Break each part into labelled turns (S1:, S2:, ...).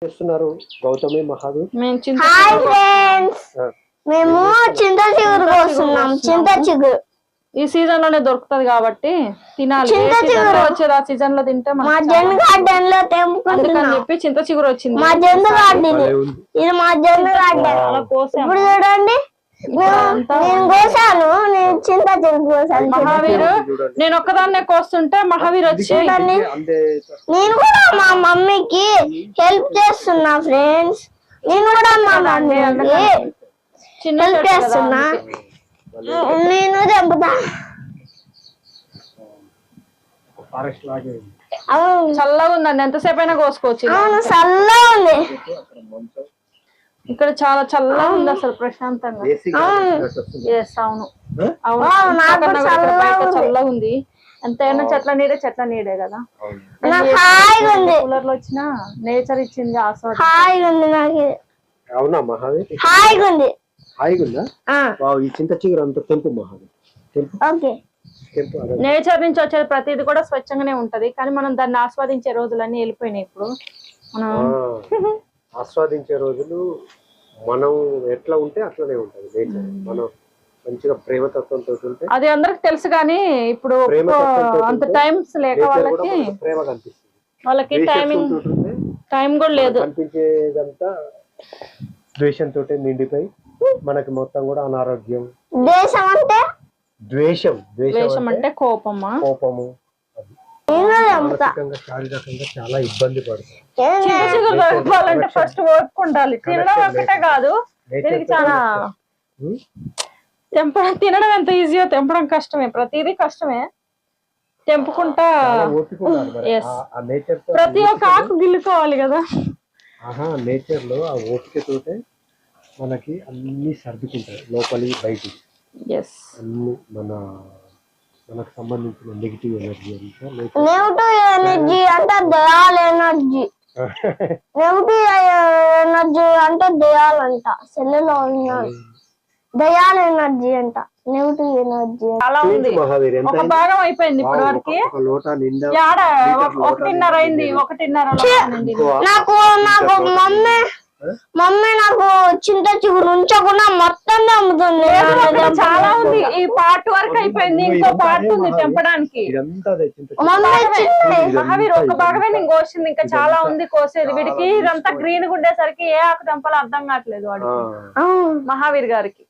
S1: చేస్తున్నారు Gautami Mahavir?
S2: Hi friends, మేము చింత చిగురు కోస్తున్నాం. చింత చిగురు
S3: ఈ సీజన్ లోనే దొరుకుతది కాబట్టి తినాలి.
S2: చింత చిగురు
S3: వచ్చేది ఆ సీజన్ లో తింటే
S2: మా జెండు గార్డెన్ లో తెంపుకుంటున్నాం.
S3: చెప్పి చింత చిగురు వచ్చింది.
S2: మా జెండు గార్డెన్ ఇది మా జెండు గార్డెన్. ఇప్పుడు చూడండి, నేను కోసాను. నేను చింత చిగురు కోసాను.
S3: మహావీర్ నేను ఒక్కదాన్నే కోస్తుంటే మహావీర్ వచ్చి
S2: నేను కూడా మా మమ్మీకి హెల్ప్ చేస్తున్నా ఫ్రెండ్స్. నేను కూడా మా మమ్మీకి హెల్ప్ చేస్తున్నా. నేను చెబుతా. అవును,
S3: చల్లగా ఉందండి. ఎంతసేపు అయినా కోసుకోవచ్చు.
S2: అవును, చల్లగా ఉంది.
S3: ఇక్కడ చాలా చల్లగా ఉంది అసలు, ప్రశాంతంగా. అవును అవును, చల్లగా ఉంది. ఎంతైనా చెట్ల నీడే కదా. కూలర్ లో వచ్చిన నేచర్ ఇచ్చింది ఆస్వాదం.
S2: హాయిగా ఉంది నాకు.
S1: అవునా మహావీర్?
S2: హాయిగా ఉంది.
S1: హాయిగా ఉందా? ఈ చింత చిగురు అంత తెంపు మహావీర్.
S2: ఓకే.
S3: నేచర్ నుంచి వచ్చేది ప్రతిది కూడా స్వచ్ఛంగానే ఉంటది, కానీ మనం దాన్ని ఆస్వాదించే రోజులన్నీ వెళ్ళిపోయినాయి. ఇప్పుడు మనం
S1: ఆస్వాదించే రోజులు మనం ఎట్లా ఉంటే అట్లనే ఉంటది నేచర్. మనం మంచిగా ప్రేమతత్వంతో ఉంటే అది
S3: అందరికి తెలుసు, కానీ ఇప్పుడు అంత టైమ్స్ లేక వాళ్ళకి టైం కూడా లేదు.
S1: కనిపించేదంతా ద్వేషంతో నిండిపోయి మనకి మొత్తం కూడా అనారోగ్యం. ద్వేషం అంటే కోపము. శారీరకంగా చాలా ఇబ్బంది
S3: పడుతుంది. ఫస్ట్ ఓపుకుండాలి. తినడం ఒక్కటే కాదు, దీనికి చాలా తినడం ఎంత ఈజీయో తెంపడం కష్టమే. ప్రతిదీ కష్టమే. తెంపుకుంటా ప్రతి ఒక్క ఆకు గిల్లుకోవాలి కదా.
S1: నేచర్ లో ఆ ఓపికతోటే మనకి అన్ని సర్దుకుంటాయి, లోపలి బయటికి. అన్ని మనకు సంబంధించిన నెగిటివ్ ఎనర్జీ
S2: అంటే దయాల ఎనర్జీ. నెగిటివ్ ఎనర్జీ అంటే దయాలంట. సెల్లులో ఉన్నాను. దయాల ఎనర్జీ అంట, నెగిటివ్ ఎనర్జీ
S3: చాలా ఉంది. ఒక భాగం అయిపోయింది ఇప్పటి వరకు. 1:30 అయింది. 1:30
S2: నాకు మమ్మీ నాకు చింత చిగురు ఉంచకుండా మొత్తం అమ్ముతుంది.
S3: చాలా ఉంది. ఈ పార్ట్ వరకు అయిపోయింది, ఇంకో పార్ట్ ఉంది తెంపడానికి. మహావీర్ ఒక్క భాగమే నేను కోసింది, ఇంకా చాలా ఉంది కోసేది. వీడికి ఇదంతా గ్రీన్ గా ఉండేసరికి ఏ ఆకు తెంపాలో అర్థం కావట్లేదు వాడికి, మహావీర్ గారికి.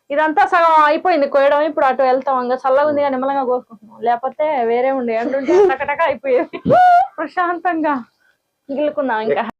S3: ఇదంతా సగం అయిపోయింది కోయడం. ఇప్పుడు అటు వెళ్తాం. ఇంకా చల్లగా ఉంది, నిమ్మలంగా కోసుకుంటున్నాం. లేకపోతే వేరే ఉండే ఎండుంటే టకటక అయిపోయేది. ప్రశాంతంగా గిల్లుకుందాం ఇంకా.